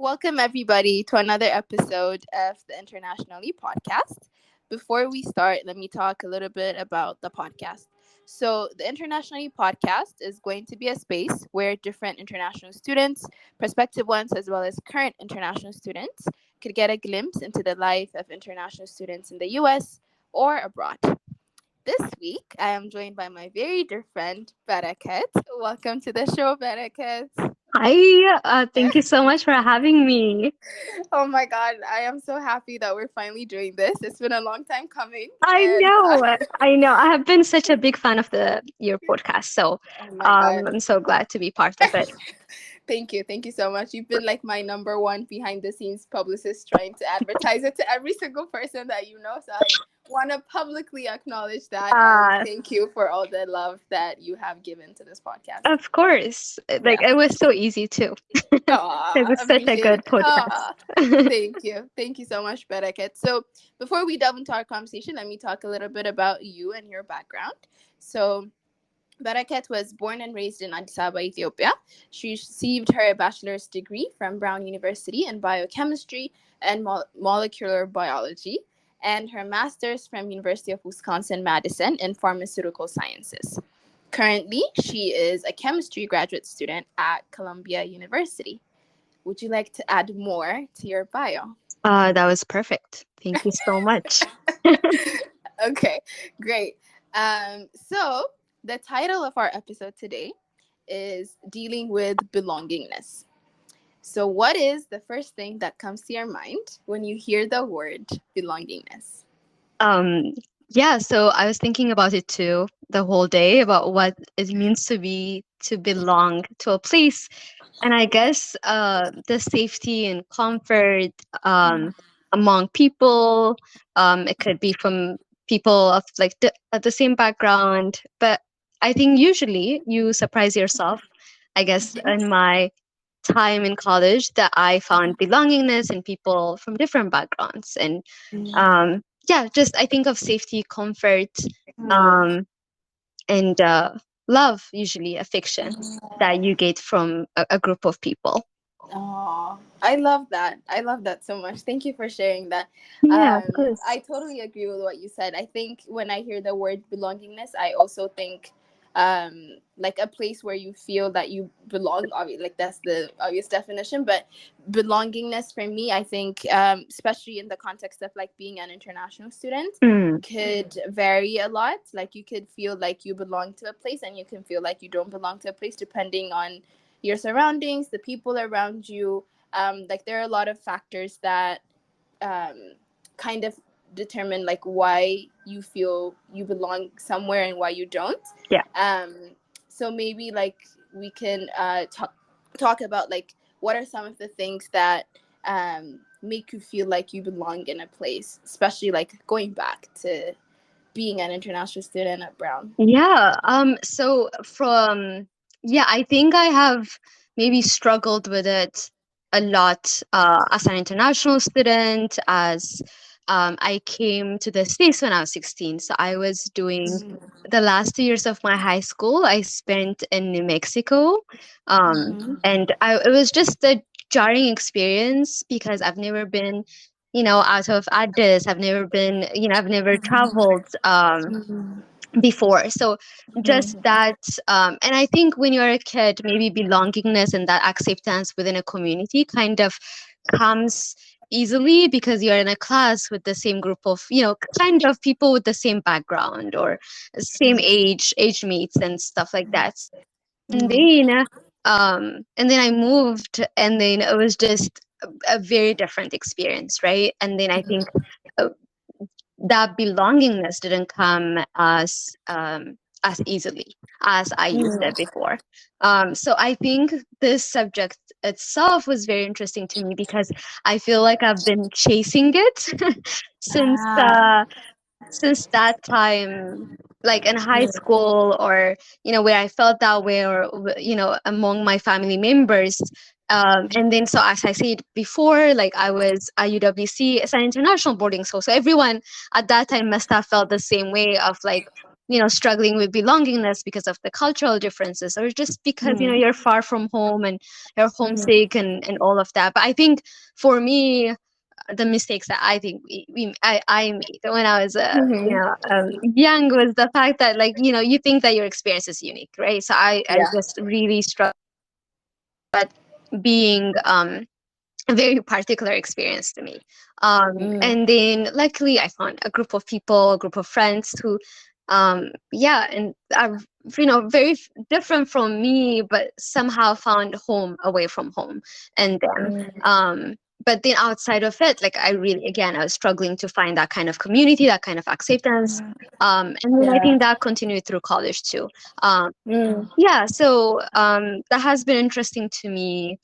Welcome, everybody, to another episode of the Internationalie podcast. Before we start, let me talk a little bit about the podcast. So, the Internationalie podcast is going to be a space where different international students, prospective ones, as well as current international students, could get a glimpse into the life of international students in the US or abroad. This week, I am joined by my very dear friend, Bereket. Welcome to the show, Bereket. Hi, thank you so much for having me. Oh my God, I am so happy that we're finally doing this. It's been a long time coming. I And know, I know. I have been such a big fan of the your podcast, so oh my God. I'm so glad to be part of it. Thank you. Thank you so much. You've been like my number one behind the scenes publicist trying to advertise it to every single person that you know. So I want to publicly acknowledge that and Uh, thank you for all the love that you have given to this podcast. of course, Yeah. like it was so easy too. It was such a Appreciate good it. podcast. Thank you. Thank you so much, Bereket. So before we delve into our conversation, let me talk a little bit about you and your background. So Bereket was born and raised in Addis Ababa, Ethiopia. She received her bachelor's degree from Brown University in biochemistry and molecular biology, and her master's from University of Wisconsin-Madison in pharmaceutical sciences. Currently, she is a chemistry graduate student at Columbia University. Would you like to add more to your bio? That was perfect. Thank you so much. Okay, great. So the title of our episode today is Dealing with Belongingness. So what is the first thing that comes to your mind when you hear the word belongingness? Um, yeah, so I was thinking about it too the whole day about what it means to belong to a place, and I guess the safety and comfort among people. It could be from people of like the same background, but I think usually you surprise yourself. I guess in my time in college that I found belongingness in people from different backgrounds, and yeah, just I think of safety, comfort, um, and love, usually affection that you get from a group of people. Oh, I love that. I love that so much. Thank you for sharing that. Yeah, of course. I totally agree with what you said. I think when I hear the word belongingness, I also think like a place where you feel that you belong. Obviously, like that's the obvious definition. But belongingness for me, I think, especially in the context of like being an international student, Mm, could vary a lot. Like you could feel like you belong to a place, and you can feel like you don't belong to a place, depending on your surroundings, the people around you. Like there are a lot of factors that kind of determine like why you feel you belong somewhere and why you don't. yeah. Um, so maybe like we can talk about like what are some of the things that make you feel like you belong in a place, especially like going back to being an international student at Brown. Yeah. So from yeah, I think I have maybe struggled with it a lot as an international student, as I came to the States when I was 16. So I was doing the last 2 years of my high school I spent in New Mexico. And it was just a jarring experience because I've never been, out of Addis. I've never been, I've never traveled. Before. So just that, and I think when you're a kid, maybe belongingness and that acceptance within a community kind of comes easily because you're in a class with the same group of, kind of people with the same background or same age mates and stuff like that. And then, and then I moved, and then it was just a very different experience, right? And then I think uh, that belongingness didn't come as easily as I used it before. So I think this subject itself was very interesting to me because I feel like I've been chasing it since that time, like in high school, or where I felt that way, or among my family members. And then, so as I said before, like I was at UWC, it's an international boarding school, so everyone at that time must have felt the same way of like, struggling with belongingness because of the cultural differences, or just because you're far from home and you're homesick and all of that. But I think for me, the mistakes that I think I made when I was young was the fact that, like, you think that your experience is unique, right? So I Yeah. just really struggled being a very particular experience to me. And then luckily I found a group of people, a group of friends who, and are, very different from me, but somehow found home away from home. And then, but then outside of it, like, I was struggling to find that kind of community, that kind of acceptance. And then I Yeah. think that continued through college too. Um, Mm. so that has been interesting to me.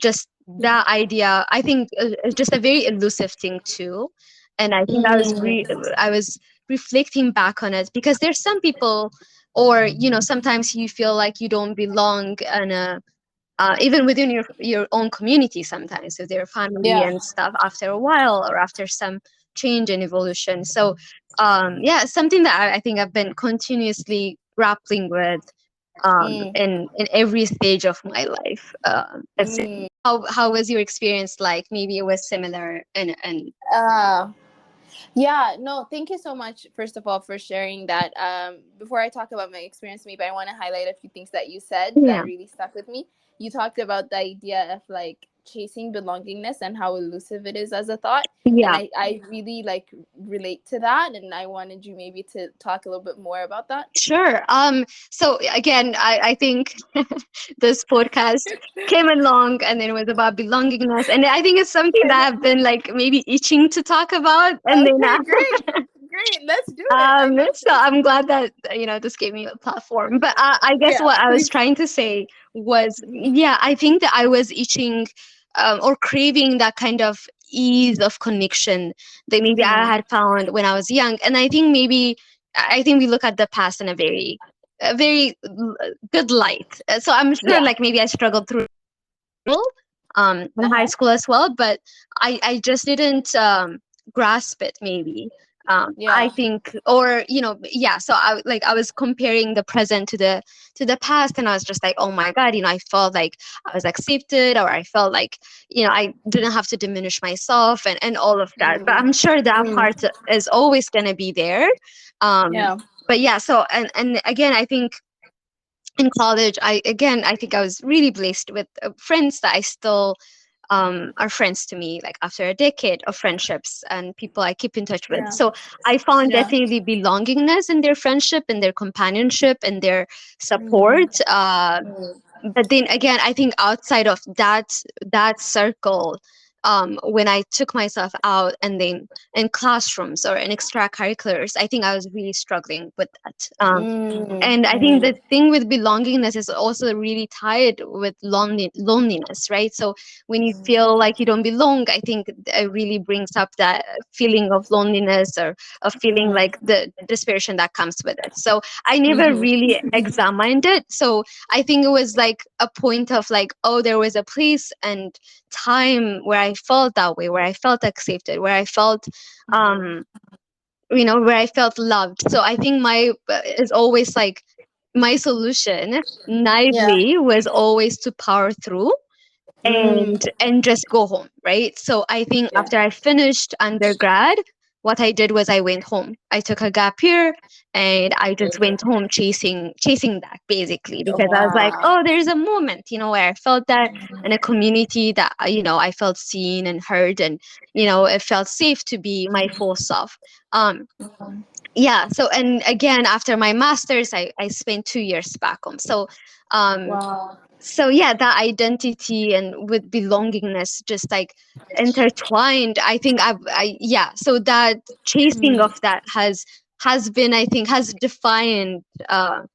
Just that idea, I think, is just a very elusive thing too. And I think I was reflecting back on it, because there's some people, or sometimes you feel like you don't belong in a even within your own community, sometimes with your family Yeah. and stuff, after a while or after some change and evolution. So something that I think I've been continuously grappling with Mm. in every stage of my life. That's it. Mm. How was your experience like? Maybe it was similar and Uh, Yeah, no, thank you so much, first of all, for sharing that. Before I talk about my experience, maybe I want to highlight a few things that you said yeah, that really stuck with me. You talked about the idea of like chasing belongingness and how elusive it is as a thought. And yeah. I really like relate to that. And I wanted you maybe to talk a little bit more about that. Sure. So again, I think this podcast came along and then it was about belongingness. And I think it's something that I've been like maybe itching to talk about. And then Okay, great. Great. Let's do it. I love so this. I'm glad that this gave me a platform. But I guess Yeah, what I was please. trying to say was, yeah, I think that I was itching or craving that kind of ease of connection that maybe I had found when I was young. And I think we look at the past in a very good light. So I'm sure, Yeah. like, maybe I struggled through in high Uh-huh. school as well, but I just didn't grasp it, maybe. I Yeah. think, or yeah. So I was comparing the present to the past, and I was just like, oh my god, I felt like I was accepted, or I felt like I didn't have to diminish myself, and all of that. But I'm sure that part is always gonna be there. Um, Yeah. but yeah, so and again, I think in college, I think I was really blessed with friends that I still are friends to me, like after a decade of friendships, and people I keep in touch with. Yeah. So I found Yeah. definitely belongingness in their friendship and their companionship and their support. But then again, I think outside of that circle, when I took myself out and then in classrooms or in extracurriculars, I think I was really struggling with that. And I think the thing with belongingness is also really tied with loneliness, right? So when you feel like you don't belong, I think it really brings up that feeling of loneliness, or of feeling like the desperation that comes with it. So I never really examined it. So I think it was like a point of like, oh, there was a place and time where I felt that way, where I felt accepted, where I felt um where I felt loved. So I think my is always like my solution Yeah. naively was always to power through Mm. and just go home, right? So I think Yeah. after I finished undergrad, what I did was I went home. I took a gap year and I just went home chasing that, basically, because I was like, Wow. oh, there's a moment, where I felt that in a community that I felt seen and heard, and it felt safe to be my full self. Um yeah, so, and again, after my master's, I spent 2 years back home. Um Wow. so yeah, that identity and with belongingness just like intertwined. I think so that chasing of that has been, I think, has defined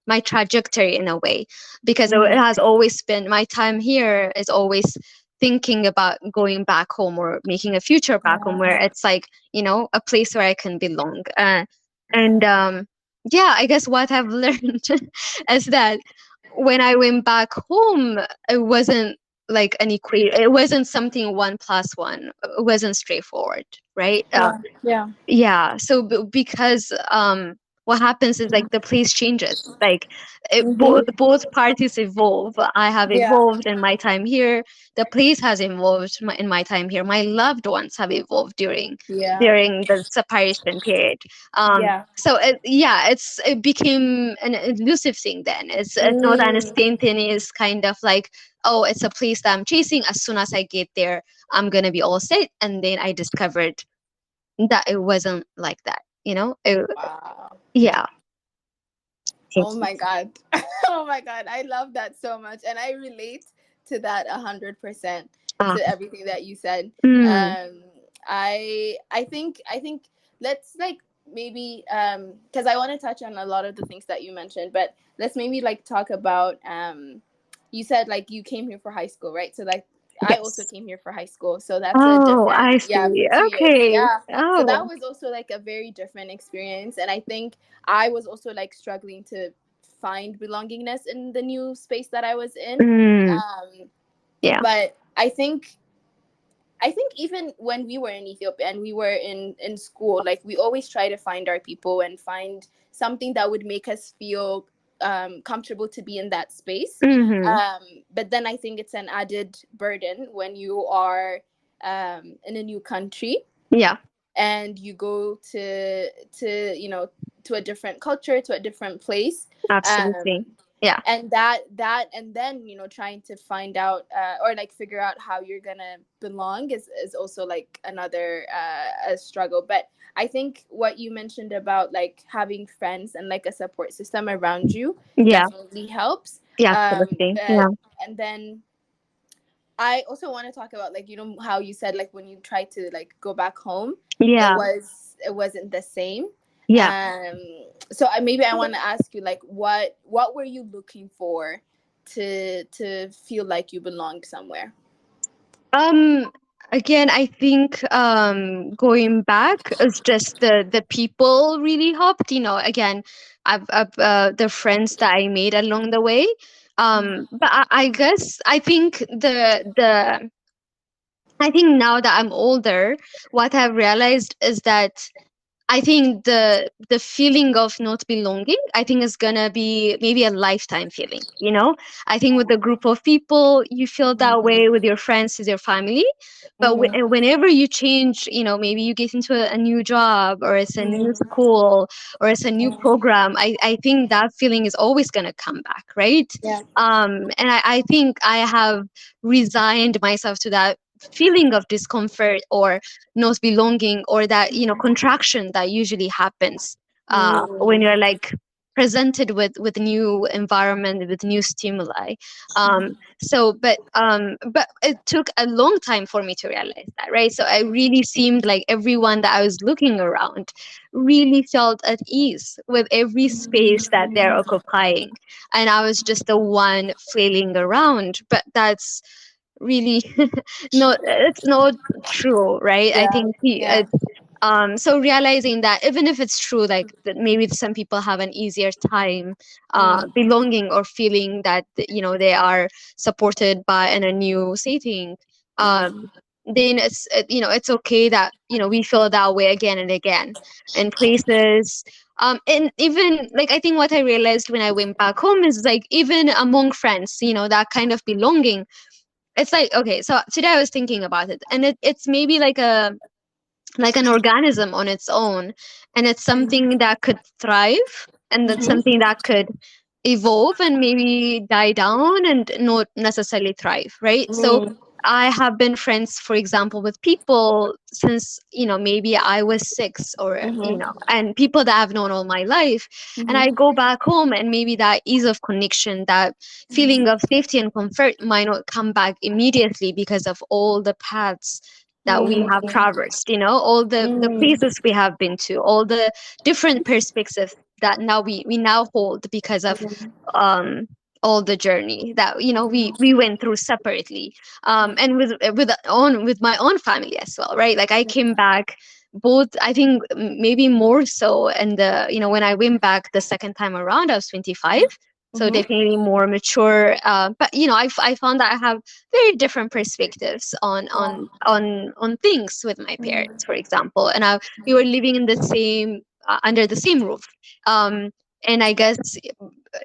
my trajectory in a way, because it has always been, my time here is always thinking about going back home or making a future back home, where it's like, a place where I can belong. And yeah, I guess what I've learned is that when I went back home, it wasn't like an equation. It wasn't something 1 plus 1. It wasn't straightforward, right? Yeah. Yeah. Yeah. So because what happens is like the place changes. Like Mm-hmm. both parties evolve. I have Yeah. evolved in my time here. The place has evolved in my time here. My loved ones have evolved Yeah. during the separation period. Yeah. So it became an elusive thing. Then it's not an Mm. instantaneous kind of like, oh, it's a place that I'm chasing. As soon as I get there, I'm gonna be all set. And then I discovered that it wasn't like that. Wow. Yeah. Oh my God. Oh my God. I love that so much. And I relate to that 100% Ah, to everything that you said. mm, Um, I think let's like maybe because I want to touch on a lot of the things that you mentioned, but let's maybe like talk about you said like you came here for high school, right? So like I also yes. came here for high school. So that's a Oh, different, I yeah, see. for 2 years. Okay. Yeah. So that Oh. was also like a very different experience. And I think I was also like struggling to find belongingness in the new space that I was in. Mm, Um, yeah. but I think even when we were in Ethiopia and we were in school, like we always try to find our people and find something that would make us feel comfortable to be in that space. Mm-hmm. But then I think it's an added burden when you are in a new country Yeah. and you go to a different culture, to a different place. Absolutely. um Yeah. and that and then trying to find out or like figure out how you're gonna belong is also like another a struggle. But I think what you mentioned about like having friends and like a support system around you Yeah. definitely helps. Yeah. Absolutely. Yeah. But and then I also want to talk about like how you said like when you tried to like go back home, Yeah. it wasn't the same. Yeah. Um, so maybe I want to ask you like what were you looking for to feel like you belonged somewhere? Um, Again, I think going back is just the people really helped. Again, I've the friends that I made along the way. But I guess I think now that I'm older, what I've realized is that I think the feeling of not belonging, I think is gonna be maybe a lifetime feeling. I think with a group of people, you feel that Mm-hmm. way with your friends, with your family. But Mm-hmm. whenever you change, maybe you get into a new job, or it's a new Mm-hmm. school, or it's a new program. I think that feeling is always gonna come back, right? Yeah. And I think I have resigned myself to that feeling of discomfort or not belonging, or that contraction that usually happens when Mm-hmm. you're like presented with new environment, with new stimuli. But it took a long time for me to realize that, right? So I really seemed like everyone that I was looking around really felt at ease with every space that they're occupying, and I was just the one flailing around. But that's really no, it's not true, right? I Yeah. think Yeah. so realizing that even if it's true, like that maybe some people have an easier time belonging or feeling that they are supported by in a new setting, Mm-hmm. then it's okay that we feel that way again and again in places. And even like I think what I realized when I went back home is like even among friends, that kind of belonging, it's like, okay, so today I was thinking about it, and it's maybe like an organism on its own, and it's something that could thrive, and that's Mm-hmm. something that could evolve and maybe die down and not necessarily thrive, right? So Mm-hmm. I have been friends, for example, with people since maybe I was 6, or Mm-hmm. and people that I've known all my life, and I go back home, and maybe that ease of connection, that feeling of safety and comfort might not come back immediately because of all the paths that we have Mm-hmm. traversed, all the Mm-hmm. places we have been to, all the different perspectives that now we now hold because of um all the journey that we went through separately, and with my own family as well, right? Like I came back both, I think maybe more so, and when I went back the second time around I was 25, so Mm-hmm. definitely more mature. But I found that I have very different perspectives on things with my Mm-hmm. parents, for example. And we were living in the same under the same roof. And I guess,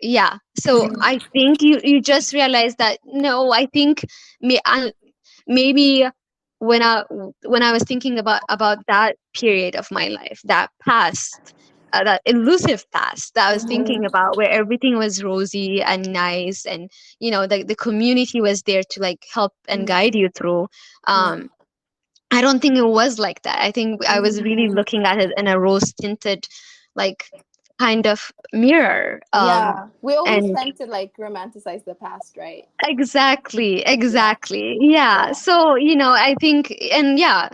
yeah. So I think you just realize that no, I think me maybe when I when I was thinking about that period of my life, that past, that elusive past that I was thinking about, where everything was rosy and nice, and the community was there to like help and guide you through. Um, I don't think it was like that. I think I was really looking at it in a rose tinted, like, kind of mirror. Yeah, we always And tend to like romanticize the past, right? exactly, Yeah, exactly. Yeah. yeah. So, I think, and yeah,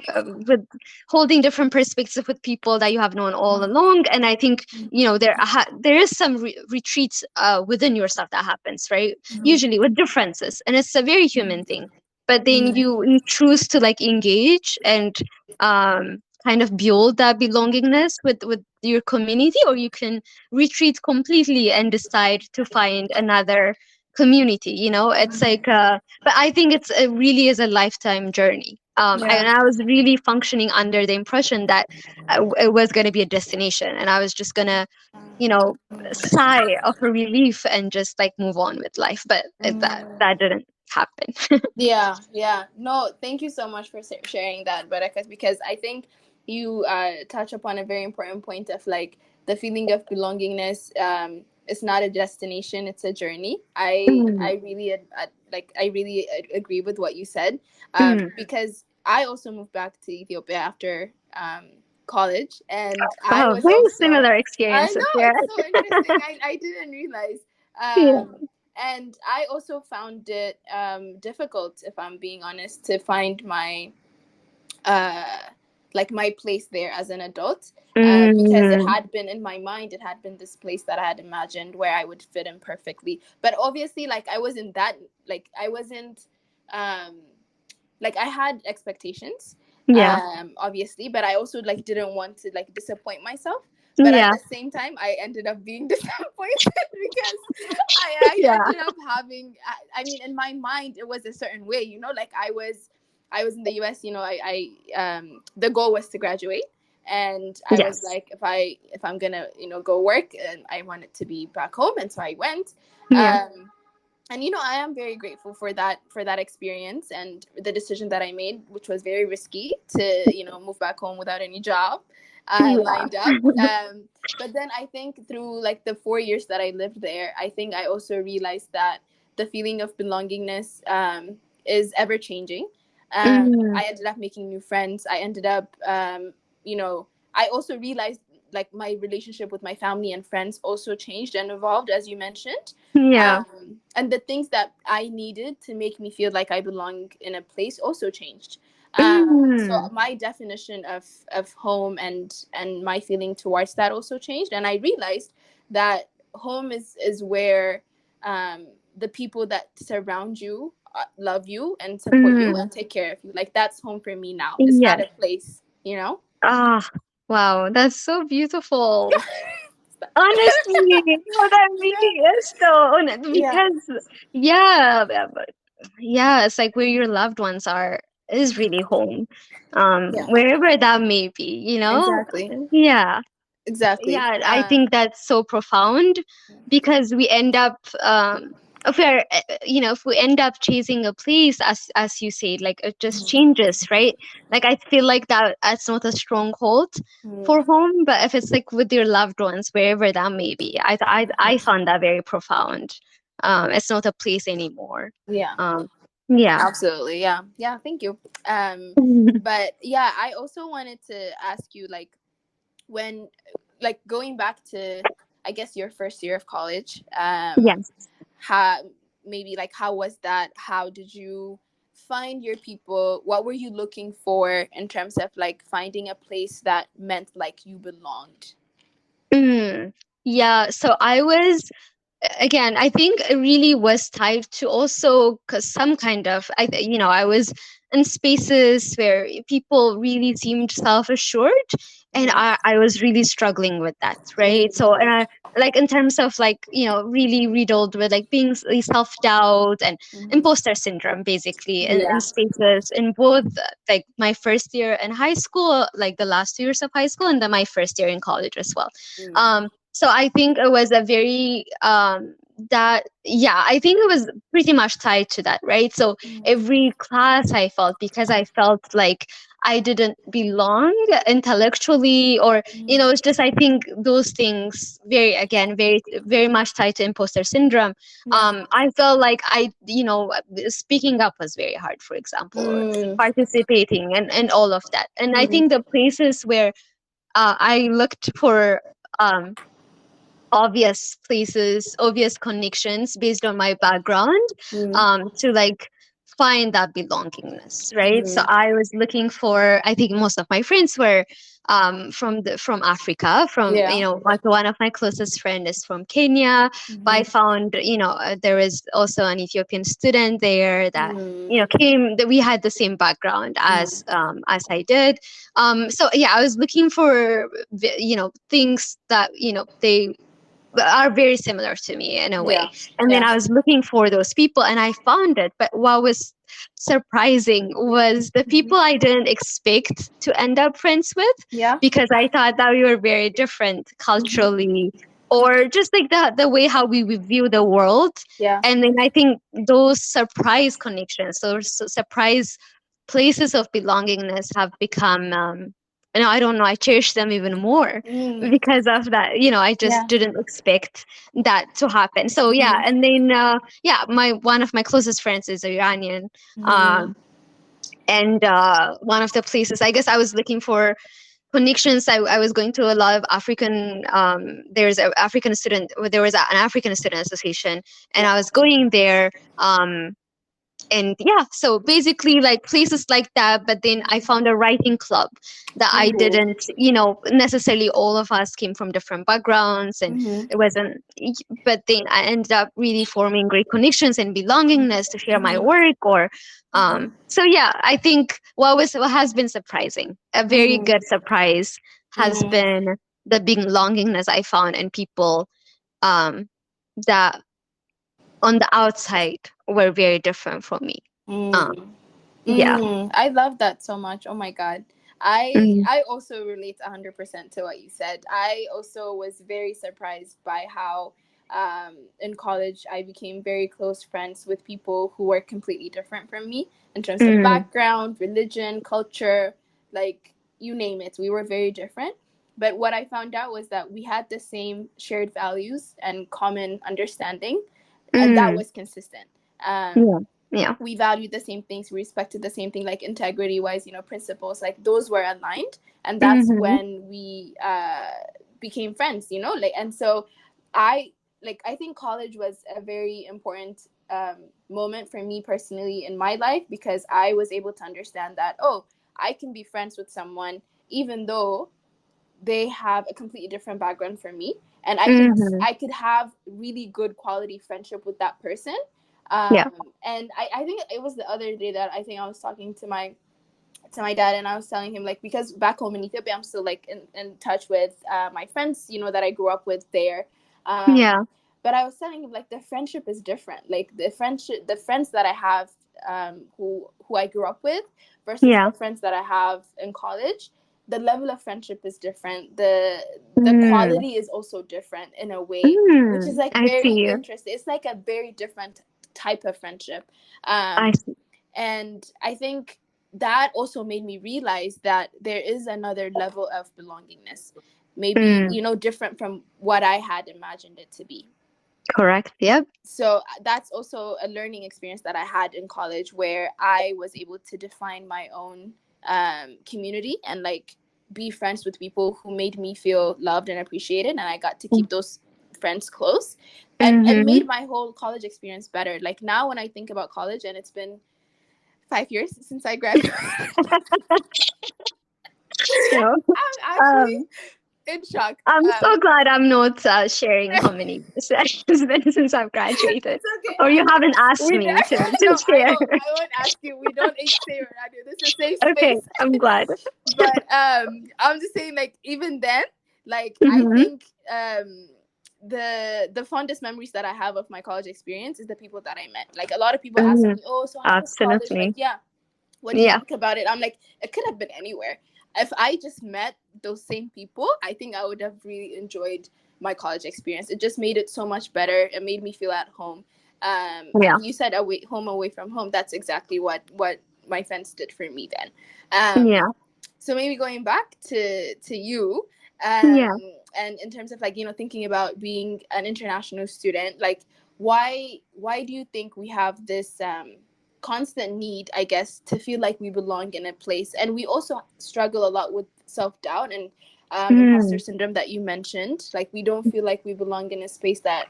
with holding different perspectives with people that you have known all along. And I think, there is some retreats within yourself that happens, right? Usually with differences. And it's a very human thing. But then you choose to like engage and kind of build that belongingness with your community, or you can retreat completely and decide to find another community. It's like, but I think it really is a lifetime journey. Yeah. I was really functioning under the impression that it was going to be a destination, and I was just gonna, you know sigh of a relief and just like move on with life, but that didn't happen. Yeah, yeah. No, thank you so much for sharing that, Bereket, because I think you touch upon a very important point of like the feeling of belongingness. It's not a destination; it's a journey. Mm, I really I really agree with what you said, mm. because I also moved back to Ethiopia after college, and I Wow, was very also. similar I experiences, know yeah. it's so interesting. I didn't realize. Yeah. And I also found it difficult, if I'm being honest, to find my uh, like my place there as an adult, because it Mm, had been in my mind, it had been this place that I had imagined where I would fit in perfectly. But obviously, like I wasn't that, like I wasn't um, like I had expectations, yeah. obviously, but I also like didn't want to like disappoint myself. But at Yeah. the same time, I ended up being disappointed because I Yeah. ended up having. I mean, in my mind, it was a certain way, like I was in the U.S. The goal was to graduate, and I was Yes. like, if I'm gonna go work, and I want it to be back home, and so I went. Yeah. And I am very grateful for that experience and the decision that I made, which was very risky to move back home without any job Yeah. lined up. But then I think through like the 4 years that I lived there, I think I also realized that the feeling of belongingness is ever changing. Mm, I ended up making new friends. I ended up you know I also realized like my relationship with my family and friends also changed and evolved, as you mentioned. yeah. And the things that I needed to make me feel like I belong in a place also changed. So Mm, my definition of home and my feeling towards that also changed, and I realized that home is where the people that surround you love you and support you mm, and take care of you. Like that's home for me now. It's not yes. a place. Ah, wow, that's so beautiful. Honestly, no, that really is though, Yeah, because yeah, yeah, it's like where your loved ones are is really home, yeah, wherever that may be. exactly, Yeah. exactly. Yeah, I think that's so profound, because we end up, if we end up chasing a place, as you say, like it just changes, right? Like I feel like that's not a stronghold for home, but if it's like with your loved ones, wherever that may be, I found that very profound. It's not a place anymore. Yeah, um yeah. absolutely. Yeah, yeah. Thank you. But yeah, I also wanted to ask you, like, when, like, going back to, I guess, your first year of college. Yes. How, maybe, like, how was that? How did you find your people? What were you looking for in terms of like finding a place that meant like you belonged? Mm. Yeah, so I was, again, I think it really was tied to also, because some kind of, I was in spaces where people really seemed self-assured, and Yeah. I was really struggling with that, right? So, and I, like, in terms of, like, really riddled with, like, being self-doubt and Mm-hmm. imposter syndrome, basically, in Yeah. spaces in both, like, my first year in high school, like the last 2 years of high school, and then my first year in college as well. Mm. So I think it was a very that yeah, I think it was pretty much tied to that, right? So every class I felt, because I felt like I didn't belong intellectually, or it's just, I think those things, very, again, very, very much tied to imposter syndrome. Yeah. I felt like speaking up was very hard, for example, or Mm. participating, and all of that. And I Mm. think the places where I looked for um, obvious places, obvious connections based on my background, Mm. to, like, find that belongingness, right? So Mm. I was looking for. I think most of my friends were from Africa. From Yeah. like, one of my closest friend is from Kenya. But I Mm-hmm. found, there was also an Ethiopian student there that Mm. came, that we had the same background as I did. So yeah, I was looking for things that they are very similar to me in a way. Yeah. And then Yeah. I was looking for those people, and I found it. But what was surprising was the Mm-hmm. people I didn't expect to end up friends with, Yeah. because I thought that we were very different Mm-hmm. culturally, or just like the way how we view the world. Yeah. And then I think those surprise connections, those surprise places of belongingness have become, I don't know, I cherish them even more Mm. because of that. I just Yeah. didn't expect that to happen. So yeah, Mm-hmm. and then yeah, my one of my closest friends is Iranian. Mm. um and one of the places, I guess, I was looking for connections. I was going to a lot of African, there's an African student, there was an African student association, and Yeah. I was going there. And yeah, so basically, like, places like that. But then I found a writing club that I Ooh. didn't, necessarily all of us came from different backgrounds, and Mm-hmm. it wasn't, but then I ended up really forming great connections and belongingness to share my Mm-hmm. work, or Mm-hmm. so yeah, I think what has been surprising, a very Mm-hmm. good surprise, has Mm-hmm. been the belongingness I found in people, um that on the outside were very different from me. Um, Mm. yeah. Mm. I love that so much. Oh my god. I Mm, I also relate 100% to what you said. I also was very surprised by how in college I became very close friends with people who were completely different from me in terms of mm, background, religion, culture, like you name it. We were very different. But what I found out was that we had the same shared values and common understanding, and that mm, was consistent. Um, yeah. Yeah. we valued the same things, we respected the same thing, like integrity wise, principles, like those were aligned, and that's Mm-hmm. when we became friends, like. And so I I think college was a very important moment for me personally in my life, because I was able to understand that, oh, I can be friends with someone even though they have a completely different background from me, and Mm-hmm. I could have really good quality friendship with that person. Yeah. And I think it was the other day that I think I was talking to my dad, and I was telling him, like, because back home in Ethiopia I'm still like in touch with my friends, that I grew up with there. um, Yeah. but I was telling him, like, the friendship is different, like the friends that I have, who I grew up with versus Yeah. the friends that I have in college. The level of friendship is different, the Mm, quality is also different in a way, which is mm, like I very see. interesting. It's like a very different type of friendship. I um, see. and I think that also made me realize that there is another level of belongingness, maybe, Mm, different from what I had imagined it to be. correct. Yep. So that's also a learning experience that I had in college, where I was able to define my own community, and like be friends with people who made me feel loved and appreciated, and I got to keep those friends close, and Mm-hmm. made my whole college experience better. Like, now when I think about college, and it's been 5 years since I graduated, Sure. I'm actually Um, in shock. I'm so glad I'm not sharing how It's many years it's been since I've graduated. okay. Or you haven't asked We me no, to share. I won't ask you. We don't say it radio. This is a safe Okay, space. I'm glad. But I'm just saying, like, even then, like, I Hmm. think the fondest memories that I have of my college experience is the people that I met. Like, a lot of people ask Hmm. me, oh, so how was college? Like, Absolutely. yeah, what do you Yeah. think about it? I'm like, it could have been anywhere. If I just met those same people, I think I would have really enjoyed my college experience. It just made it so much better. It made me feel at home. Yeah. You said away from home. That's exactly what my friends did for me then. Yeah. So maybe going back to you, Yeah. and in terms of, like, thinking about being an international student, like, why do you think we have this constant need, I guess, to feel like we belong in a place, and we also struggle a lot with self-doubt and imposter Mm. syndrome that you mentioned. Like, we don't feel like we belong in a space that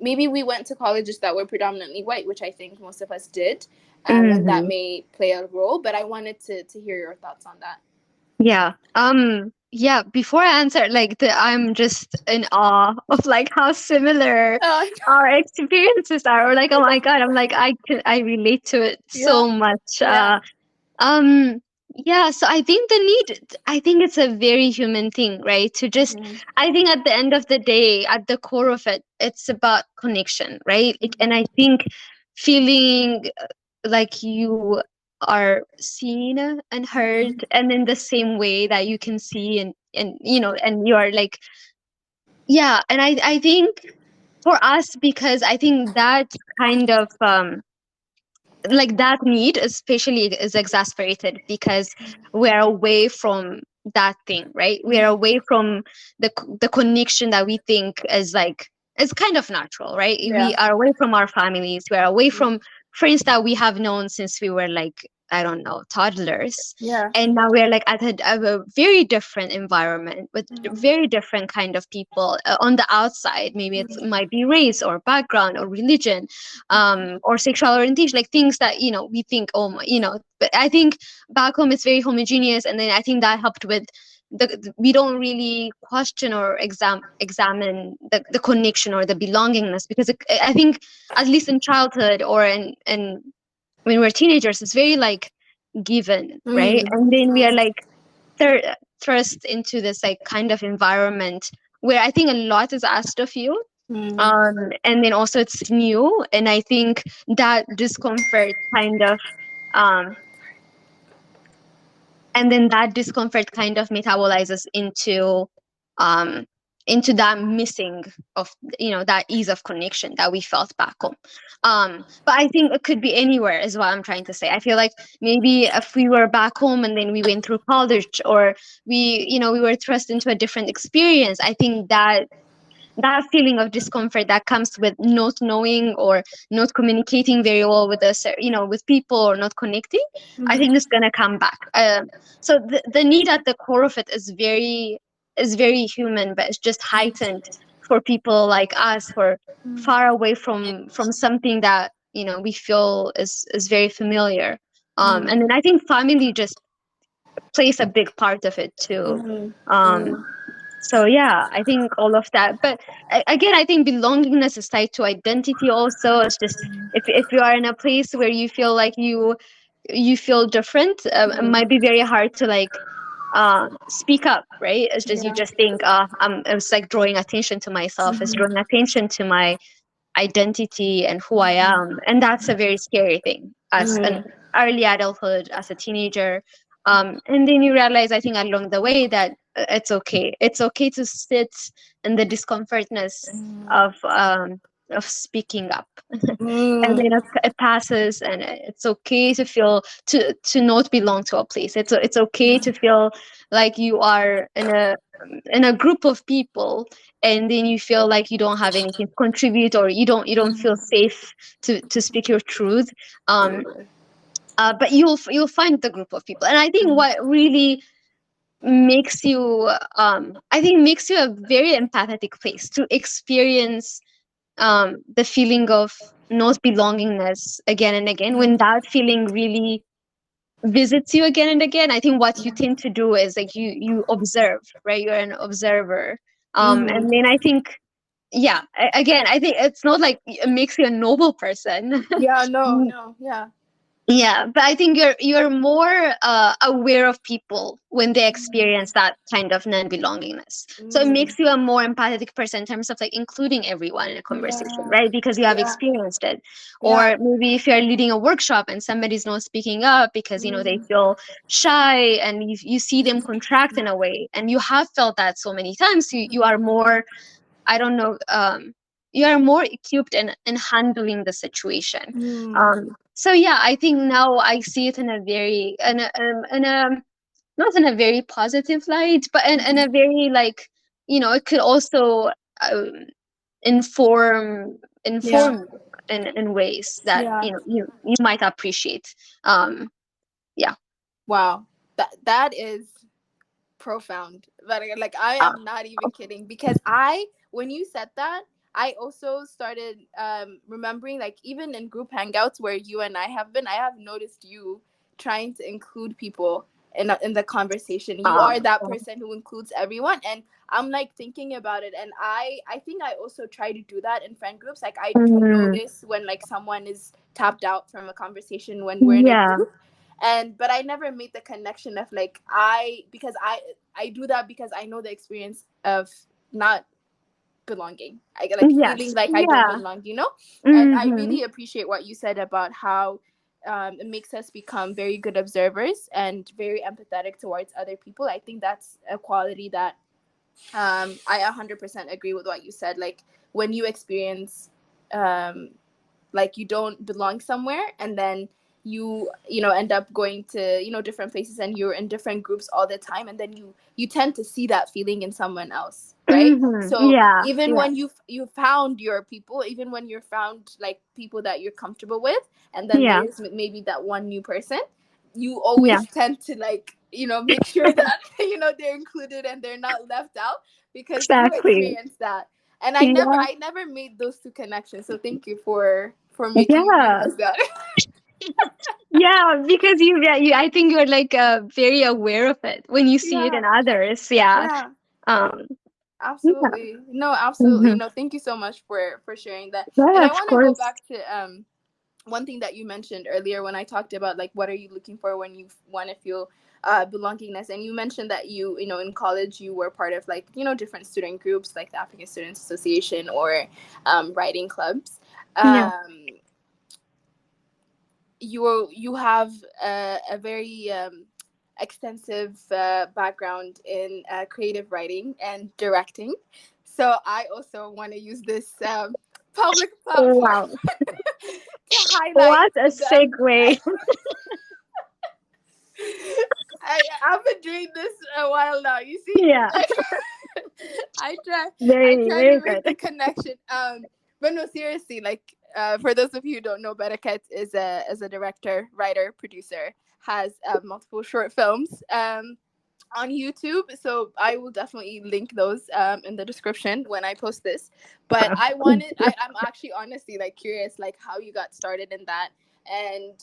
maybe we went to colleges that were predominantly white, which I think most of us did, and that Hmm. may play a role. But I wanted to hear your thoughts on that. Yeah. Yeah, before I answer, like I'm just in awe of like how similar Uh, our experiences are. Or like, oh my God, I'm like I relate to it yeah, so much. yeah. Um yeah, so I think it's a very human thing, right? To just Mhm, I think at the end of the day, at the core of it, it's about connection, right? Like, and I think feeling like you are seen and mhm, heard, and in the same way that you can see and and you are like, yeah. And I think for us, because I think that kind of like that need especially is exasperated because we're away from that thing, right? We're mhm, away from the connection that we think is like, it's kind of natural, right? yeah, We are away from our families, we're away mhm, from friends that we have known since we were like, I don't know, toddlers. yeah, And now we're like at a very different environment with mhm, very different kind of people on the outside. Maybe it mhm, might be race or background or religion, or sexual orientation, like things that we think, oh my, but I think back home it's very homogeneous, and then I think that helped with we don't really question or examine the connection or the belongingness, because I think at least in childhood or in when we're teenagers, it's very like given, right? mhm, And then we are like thrust into this like kind of environment where I think a lot is asked of you, mhm, and then also it's new, and I think that discomfort kind of um and then that discomfort kind of metabolizes um into that missing of that ease of connection that we felt back home. But I think it could be anywhere is what I'm trying to say. I feel like maybe if we were back home and then we went through college, or we were thrust into a different experience, I think that feeling of discomfort that comes with not knowing or not communicating very well with us, with people, or not connecting, I mhm, think it's going to come back. So the need at the core of it is very human, but it's just heightened for people like us who are far away from something that we feel is very familiar. And mhm, then I think family just plays a big part of it too. mhm, um mhm, so yeah, I think all of that. But again, I think belongingness is tied to identity also. It's just if you are in a place where you feel like you feel different, it mhm, might be very hard to like speak up, right? It's just you yeah, just think it's like drawing attention to myself, it's mhm, drawing attention to my identity and who I am. And that's a very scary thing as an mhm, early adulthood, as a teenager. And then you realize, I think, along the way that it's okay. It's okay to sit in the discomfortness of speaking up. And mhm, then it passes, and it's okay to feel to not belong to a place. It's okay to feel like you are in a group of people, and then you feel like you don't have anything to contribute, or you don't feel safe to speak your truth. um but you'll find the group of people, and I think what really makes you makes you a very empathetic place to experience the feeling of not belongingness again and again, when that feeling really visits you again and again, I think what you tend to do is like you observe, right? You're an observer. Mm. And then I think, yeah, again, I think it's not like it makes you a noble person. Yeah, no, no, yeah. Yeah, but I think you're more aware of people when they experience that kind of non-belongingness. So it Mm. makes you a more empathetic person in terms of like including everyone in a conversation, Yeah, right? Because you have yeah, experienced it. yeah. Or maybe if you're leading a workshop and somebody's not speaking up because they Mm. feel shy, and you see them contract in a way, and you have felt that so many times, you are more, I don't know, you are more equipped in handling the situation. Mm. So yeah, I think now I see it in a very, in a not in a very positive light, but in a very like, it could also um, inform Yeah, inform in ways that yeah. you might appreciate. Um, yeah. Wow, that is profound. Like I Uh, am not even kidding, because I, when you said that, I also started remembering, like, even in group hangouts where you and I have been, I have noticed you trying to include people in the conversation. You are that person who includes everyone, and I'm like thinking about it, and I think I also try to do that in friend groups. Like I do mm, notice when like someone is tapped out from a conversation when we're in a yeah. group, and but I never made the connection of like because I do that because I know the experience of not belonging. I get like feeling Yes. like I don't Yeah. belong, you know? And I Mm-hmm. really appreciate what you said about how it makes us become very good observers and very empathetic towards other people. I think that's a quality that I 100% agree with what you said. Like when you experience um, like you don't belong somewhere, and then you end up going to different places, and you're in different groups all the time, and then you tend to see that feeling in someone else, right? Mm-hmm. So Yeah. even Yeah. when you found your people, even when you're found like people that you're comfortable with, and then Yeah. there's maybe that one new person, you Yeah. always tend to like make sure that they're included and they're not left out, because you Exactly. experience that. And I never Yeah. I never made those two connections. So thank you for making me Yeah. realize that. Yeah, because I think you're like very aware of it when you see it Yeah. in others. Yeah. Yeah. Um. Yeah. Absolutely. No, absolutely. Mm-hmm. No, thank you so much for sharing that. And Yeah, I of want to go course. back to one thing that you mentioned earlier when I talked about like what are you looking for when you want to feel belongingness, and you mentioned that in college you were part of like different student groups like the African Students Association or writing clubs. Yeah. Um, you have a very extensive background in creative writing and directing. So I also want to use this public platform Wow. to highlight What a them. segue. I've been doing this a while now. You see, Yeah. like I try I Very, try very to make good. the connection. But no, seriously, like for those of you who don't know, Bereket is a director, writer, producer, has multiple short films on YouTube. So I will definitely link those in the description when I post this. But I'm actually honestly like curious like how you got started in that, and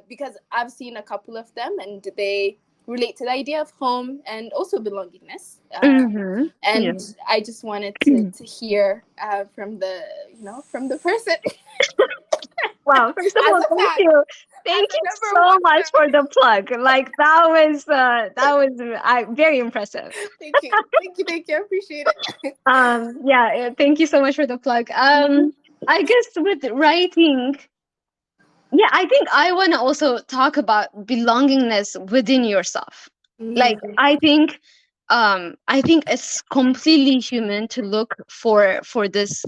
because I've seen a couple of them and they relate to the idea of home and also belongingness. Mm-hmm. Yeah. And I just wanted to hear from the person Wow. First of as all, a thank fan, you. as Thank a you number so one much fan. for the plug. Like that was very impressive. Thank you, thank you, thank you. I appreciate it. Yeah, thank you so much for the plug. I guess with writing, yeah, I think I want to also talk about belongingness within yourself. Like Mm, I think it's completely human to look for this,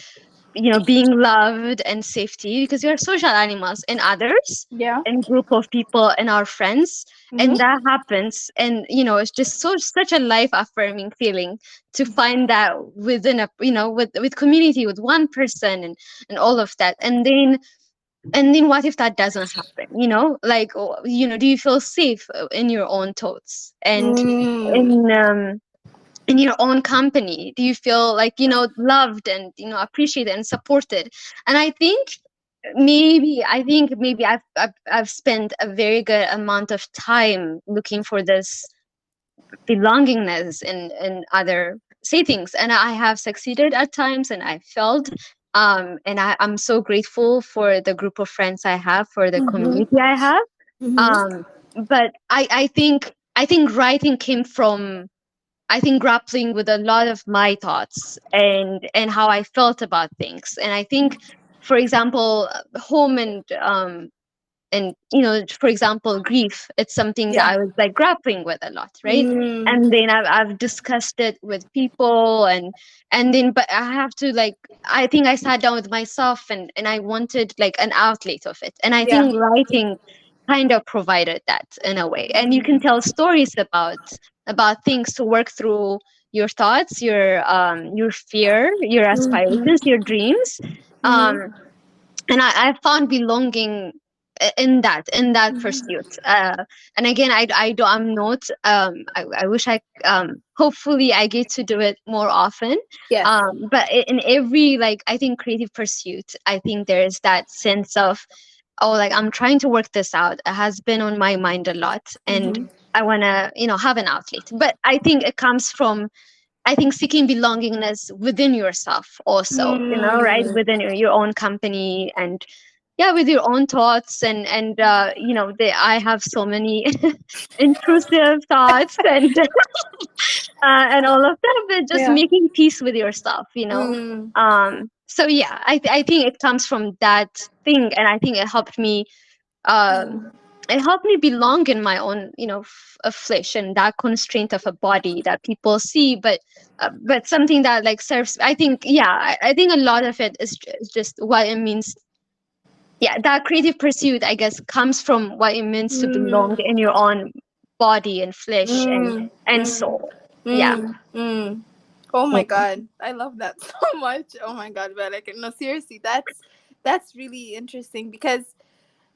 being loved and safety, because we are social animals in others, yeah. in group of people, and our friends. Mm-hmm. And that happens, and it's just such a life affirming feeling to find that within a, with community, with one person, and all of that. And then what if that doesn't happen, like, do you feel safe in your own thoughts, and Mm. in in your own company? Do you feel like, loved and, appreciated and supported? And I think maybe I think maybe I've spent a very good amount of time looking for this belongingness in other settings, and I have succeeded at times and I failed. And I'm so grateful for the group of friends I have, for the Mm-hmm. community I have. Mm-hmm. um but I think writing came from, I think, grappling with a lot of my thoughts and how I felt about things. And I think, for example, home and for example, grief, it's something that Yeah. I was like grappling with a lot, right? Mm. And then I've discussed it with people, and then but I have to like, I think I sat down with myself and I wanted like an outlet of it, and I Yeah. think writing kind of provided that in a way. And you can Mm. tell stories about things to work through your thoughts, your fear, your Mm-hmm. aspirations, your dreams. Mm-hmm. um and I found belonging in that Mm-hmm. pursuit. And again, I'm not. I wish I. Hopefully, I get to do it more often. Yes. But in every, like, I think, creative pursuit, I think there is that sense of, oh, like, I'm trying to work this out. It has been on my mind a lot, and Mm-hmm. I wanna have an outlet. But I think it comes from, I think, seeking belongingness within yourself also, right? Mm. Within your own company, and yeah, with your own thoughts, I have so many intrusive thoughts, and all of that, but just Yeah. making peace with yourself. Mm. So yeah, I think it comes from that thing, and I think um it helped me belong in my own, flesh, and that constraint of a body that people see, but something that like serves. I think, yeah, I think a lot of it is just what it means. Yeah, that creative pursuit, I guess, comes from what it means to belong Mm. in your own body and flesh and Mm. and Mm. soul. Yeah. Mm. Mm. Oh my Mm. god, I love that so much. Oh my god, but like, no, seriously, that's really interesting because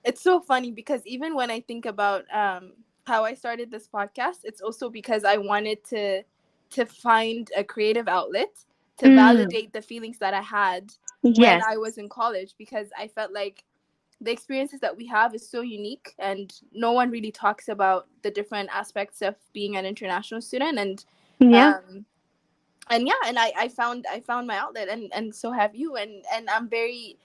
it's so funny because even when I think about how I started this podcast, it's also because I wanted to find a creative outlet to Mm. validate the feelings that I had when Yes. I was in college, because I felt like the experiences that we have is so unique and no one really talks about the different aspects of being an international student. Yeah. Um and yeah, and I found my outlet, and so have you, and I'm very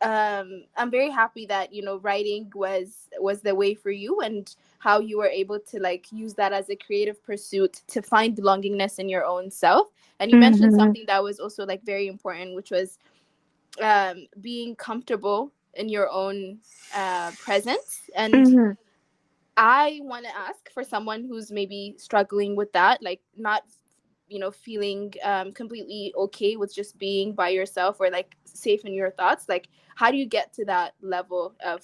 happy that writing was the way for you, and how you were able to like use that as a creative pursuit to find belongingness in your own self. And you mentioned Mm-hmm. something that was also like very important, which was being comfortable in your own presence. And Mm-hmm. I want to ask, for someone who's maybe struggling with that, like not feeling completely okay with just being by yourself or like safe in your thoughts, like how do you get to that level of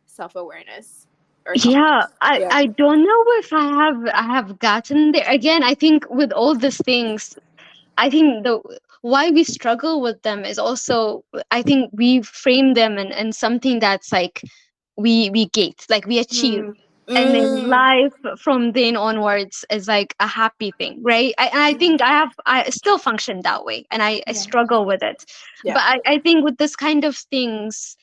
self-awareness or Yeah, confidence? I Yeah. I don't know if I have gotten there. Again, I think with all these things, I think the why we struggle with them is also, I think we frame them in something that's like we get, like we achieve. Mm. And then Mm. life from then onwards is like a happy thing, right? And I think I still function that way, and I Yeah. struggle with it. Yeah. But I think with this kind of things,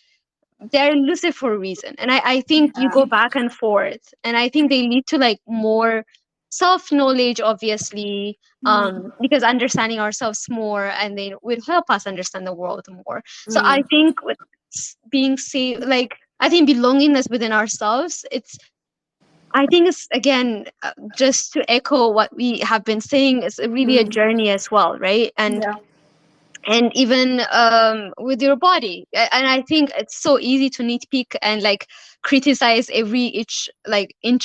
they're elusive for a reason. And I think you Yeah. go back and forth, and I think they lead to like more self knowledge, obviously, Mm. because understanding ourselves more, and they will help us understand the world more. So I Mm. think with being safe, like, I think belongingness within ourselves, I think it's, again, just to echo what we have been saying, it's really a Mm. journey as well, right? And Yeah. even with your body. And I think it's so easy to nitpick and like criticize every inch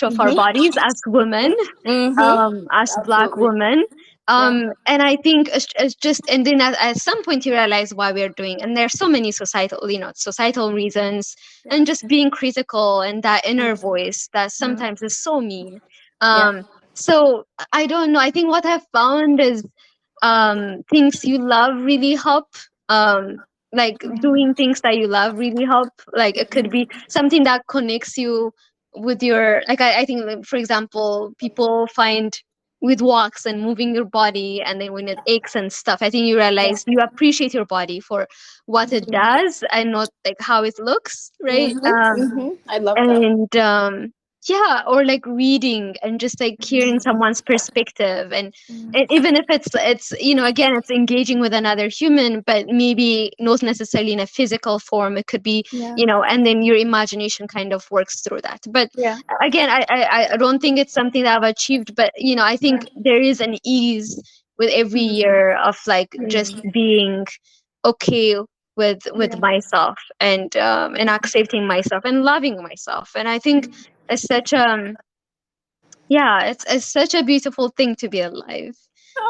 of our Mm-hmm. bodies as women, Mm-hmm. as Black Absolutely. women. Yeah. And I think it's just, and then at some point you realize why we're doing, and there's so many societal reasons, Yeah. and just being critical, and that inner Mm-hmm. voice that sometimes is so mean. Yeah. So I don't know. I think what I've found is, things you love really help. Like doing things that you love really help. Like it could be something that connects you with your, like, I think, like, for example, people find with walks and moving your body, and then when it aches and stuff, I think you realize you appreciate your body for what it does and not like how it looks, right? I love that. And yeah, or like reading and just like hearing someone's perspective, and even if it's again, it's engaging with another human, but maybe not necessarily in a physical form. It could be, Yeah. and then your imagination kind of works through that. But Yeah. again, I don't think it's something that I've achieved, but I think there is an ease with every year of like just being okay with myself, and accepting myself and loving myself. And I think it's such yeah, it's such a beautiful thing to be alive,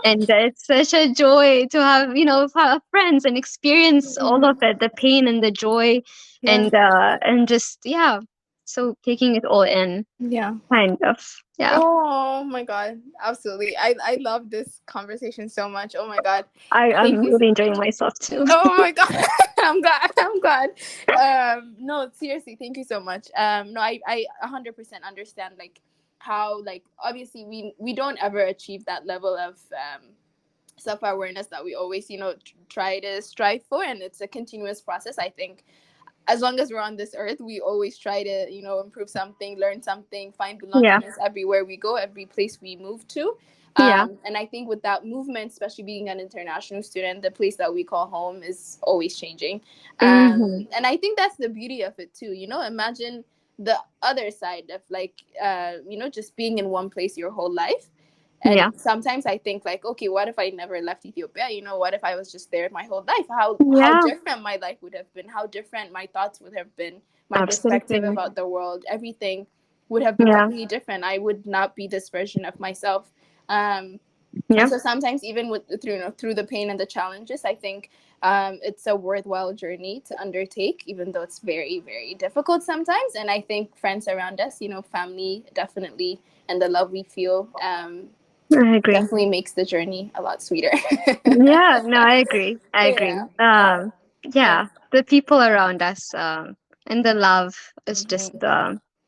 and it's such a joy to have friends and experience all of it, the pain and the joy, Yeah. and just so taking it all in, Yeah. kind of. Yeah, Oh my God. Absolutely. I love this conversation so much. Oh my God. I'm Thank you. really enjoying myself too. Oh my God. I'm glad. I'm glad. No, seriously, thank you so much. No, I 100% understand like how, like, obviously we don't ever achieve that level of self-awareness that we always, try to strive for, and it's a continuous process. I think as long as we're on this earth, we always try to, improve something, learn something, find Yeah, belongingness everywhere we go, every place we move to. yeah. And I think with that movement, especially being an international student, the place that we call home is always changing. Hmm. And I think that's the beauty of it too. Imagine the other side of like, just being in one place your whole life. And Yeah, sometimes I think like, okay, what if I never left Ethiopia? What if I was just there my whole life? How yeah. different my life would have been, how different my thoughts would have been, my perspective Absolutely. about the world, everything would have been Yeah, completely different. I would not be this version of myself. And yeah. so sometimes even through the pain and the challenges, I think it's a worthwhile journey to undertake, even though it's very, very difficult sometimes. And I think friends around us, family definitely, and the love we feel, I agree. definitely makes the journey a lot sweeter. Yeah, no, I agree. I agree. Yeah. Yeah. Yeah, the people around us, and the love is just,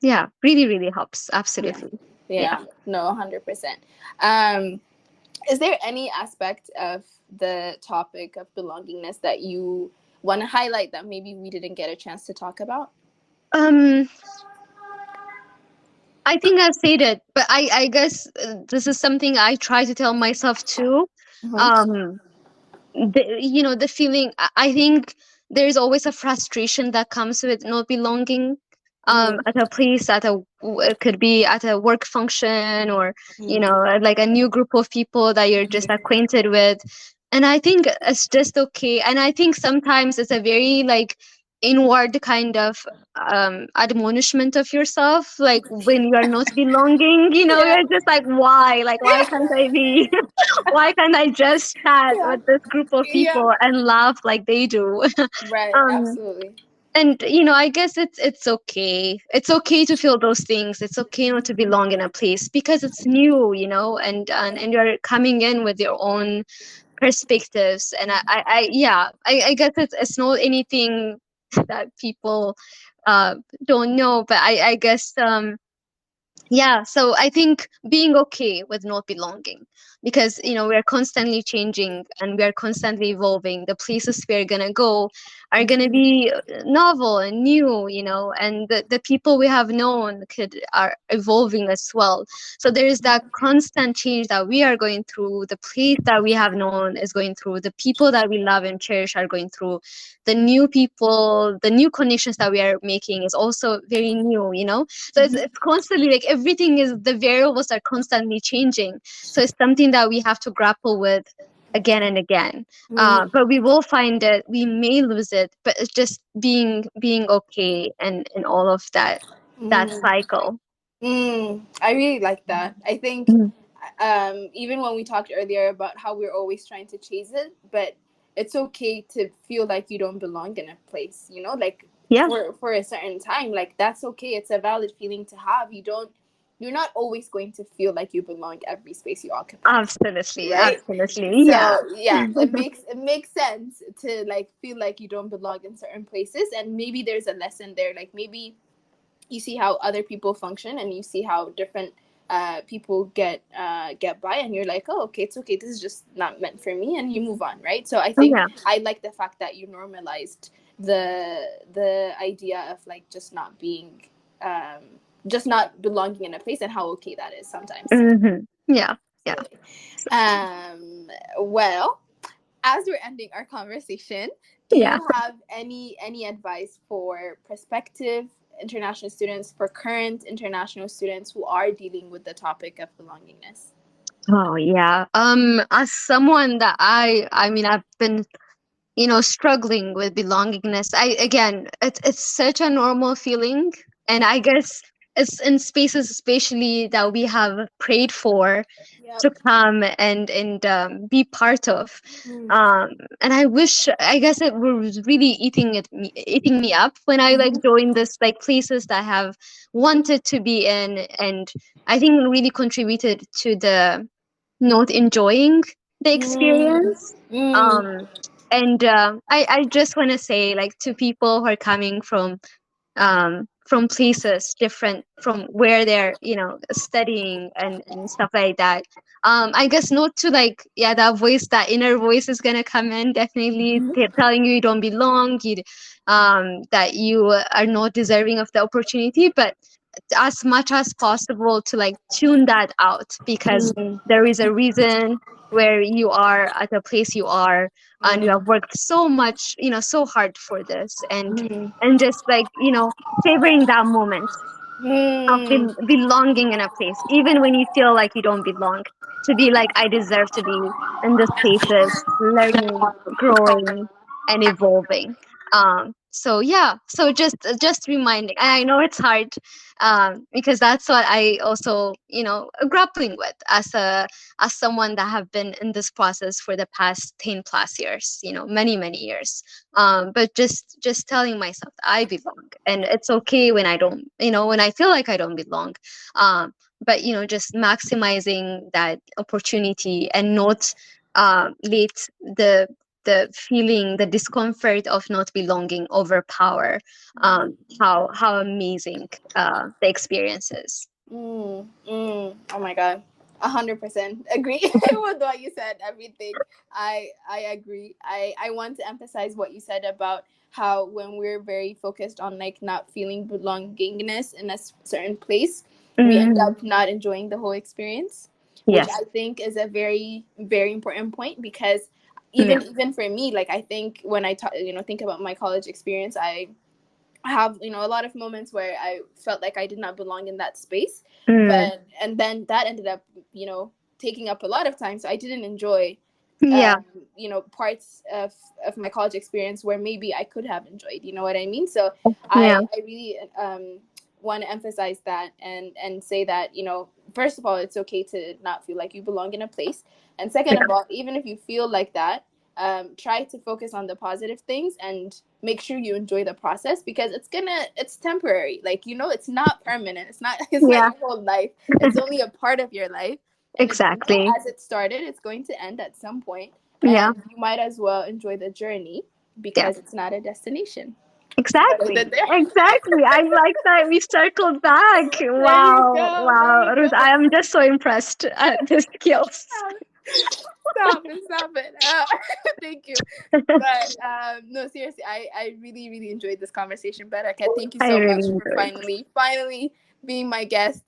yeah, really, really helps. Yeah. Absolutely. Yeah. Yeah. No, 100%. Um, is there any aspect of the topic of belongingness that you want to highlight that maybe we didn't get a chance to talk about? Um, I think I've said it, but I guess this is something I try to tell myself too. Mm-hmm. Um, the feeling, I think there's always a frustration that comes with not belonging, Mm-hmm. at a place, it could be at a work function, or Mm-hmm. like a new group of people that you're just acquainted with. And I think it's just okay, and I think sometimes it's a very like inward kind of admonishment of yourself, like when you are not belonging, Yeah. you're just like, why can't I be why can't I just chat Yeah. with this group of Yeah. people and laugh like they do? Right. um, Absolutely. and I guess it's okay. It's okay to feel those things. It's okay not to belong in a place because it's new, and you're coming in with your own perspectives. And I guess it's not anything that people uh don't know, but I guess yeah, so I think being okay with not belonging, because we're constantly changing and we're constantly evolving. The places we're gonna go are gonna be novel and new, and the people we have known are evolving as well. So there is that constant change that we are going through. The place that we have known is going through. The people that we love and cherish are going through. The new people, the new connections that we are making is also very new. So it's constantly like everything is the variables are constantly changing. So it's something that we have to grapple with again and again. But we will find it. We may lose it, but it's just being okay and in all of that Mm. cycle. I really like that. I think Mhm. even when we talked earlier about how we're always trying to chase it, but it's okay to feel like you don't belong in a place, like Yeah, for a certain time, like that's okay. It's a valid feeling to have. You're not always going to feel like you belong every space you occupy, absolutely, right? absolutely. Yeah. So yeah, it makes sense to like feel like you don't belong in certain places, and maybe there's a lesson there. Like maybe you see how other people function and you see how different people get by, and you're like, oh, okay, it's okay, this is just not meant for me, and you move on, right? So I think Yeah. I like the fact that you normalized the idea of like just not belonging in a place, and how okay that is sometimes. Yeah. Yeah. Well, as we're ending our conversation, do Yeah. you have any advice for prospective international students, for current international students who are dealing with the topic of belongingness? Oh yeah. As someone that I mean, I've been, struggling with belongingness. It's such a normal feeling, and I guess it's in spaces especially that we have prayed for Yep. to come and be part of. Mm. Um, and I guess it was really eating me up when I like Mhm. joined this like places that I have wanted to be in, and I think it really contributed to the not enjoying the Mm. experience. Mm. Um, and I just want to say, like, to people who are coming from places different from where they're, studying and stuff like that. I guess not to, like, yeah, that inner voice is gonna come in, definitely telling you don't belong, that you are not deserving of the opportunity, but as much as possible to like tune that out, because Mm. there is a reason where you are at the place you are, and you Mm. have worked so much, so hard for this, Mm. and just like, savoring that moment of Mm. belonging in a place, even when you feel like you don't belong, to be like, I deserve to be in this places, learning, growing, and evolving. So yeah, so just reminding, and I know it's hard, because that's what I also, grappling with as someone that have been in this process for the past 10 plus years, many years. But just telling myself that I belong, and it's okay when I don't, when I feel like I don't belong. But just maximizing that opportunity, and not let the the discomfort of not belonging overpower how amazing the experience is. Mm, oh my god, 100% agree with what you said. Everything, I agree. I want to emphasize what you said about how when we're very focused on like not feeling belongingness in a certain place, we end Mhm. up not enjoying the whole experience, which Yes. I think is a very important point, because Yeah. even for me, like I think when I think about my college experience, I have a lot of moments where I felt like I did not belong in that space, Mm. but and then that ended up taking up a lot of time, so I didn't enjoy Yeah. parts of my college experience where maybe I could have enjoyed, you know what I mean? So Yeah. I really want to emphasize that, and say that first of all, it's okay to not feel like you belong in a place, and second of all, even if you feel like that, try to focus on the positive things and make sure you enjoy the process, because it's temporary, like it's not permanent, it's not Yeah. your whole life, it's only a part of your life, and it's Exactly. as it started, it's going to end at some point, Yeah. and you might as well enjoy the journey, Yeah. because it's not a destination. So that is Exactly. it there. Exactly. I like that we circled back. There you Wow. go. There Wow. you Ruth, go. I am just so impressed at the skills. Stop it, stop it. Thank you. But no, seriously, I really enjoyed this conversation. Bereket, thank you I so much really for enjoyed. finally being my guest.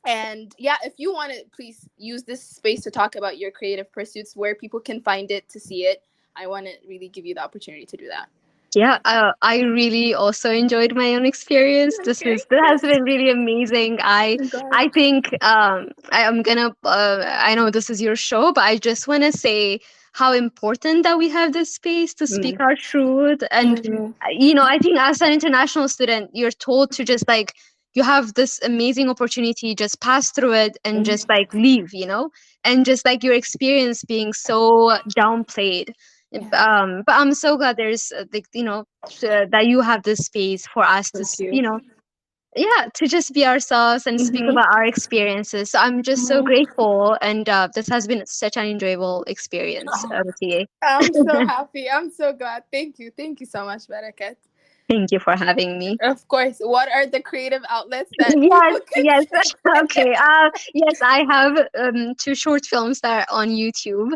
And yeah, if you want to, please use this space to talk about your creative pursuits, where people can find it, to see it. I want to really give you the opportunity to do that. Yeah, I really also enjoyed my own experience. Okay. This has been really amazing. Oh God. I think I am gonna. I know this is your show, but I just want to say how important that we have this space to speak Mm. our truth. And Mm. I think as an international student, you're told to just like, you have this amazing opportunity, just pass through it and Mm. just like leave. And just like your experience being so downplayed. Yeah. But I'm so glad there's like, that you have this space for us to Thank you. yeah, to just be ourselves and speak Mm-hmm. about our experiences. So I'm just so Mm-hmm. grateful, and this has been such an enjoyable experience, TA. I'm so happy. I'm so glad. Thank you. Thank you so much, Bereket. Thank you for having me. Of course. What are the creative outlets that Yes, people could yes. see? Okay. Yes, I have two short films that are on YouTube.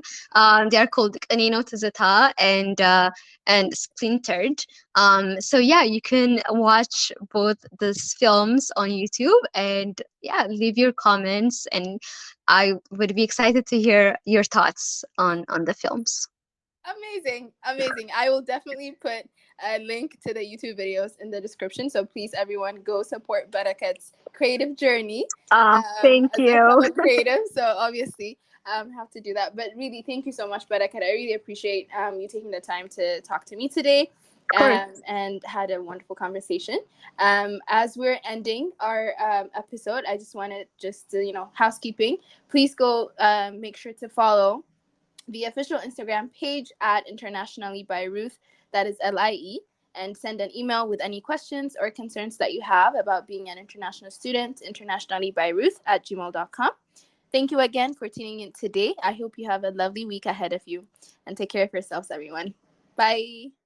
They are called Anino Tizata and Splintered. So yeah, you can watch both these films on YouTube, and yeah, leave your comments, and I would be excited to hear your thoughts on the films. Amazing. Amazing. I will definitely put a link to the YouTube videos in the description. So please, everyone, go support Bereket's creative journey Thank as a you. fellow creative. So obviously, have to do that. But really, thank you so much, Bereket. I really appreciate you taking the time to talk to me today. Of course. And had a wonderful conversation. As we're ending our episode, I just wanted just to, housekeeping. Please go make sure to follow the official Instagram page at Internationalie by Ruth, that is LIE, and send an email with any questions or concerns that you have about being an international student, internationally by Ruth at gmail.com. Thank you again for tuning in today. I hope you have a lovely week ahead of you, and take care of yourselves, everyone. Bye.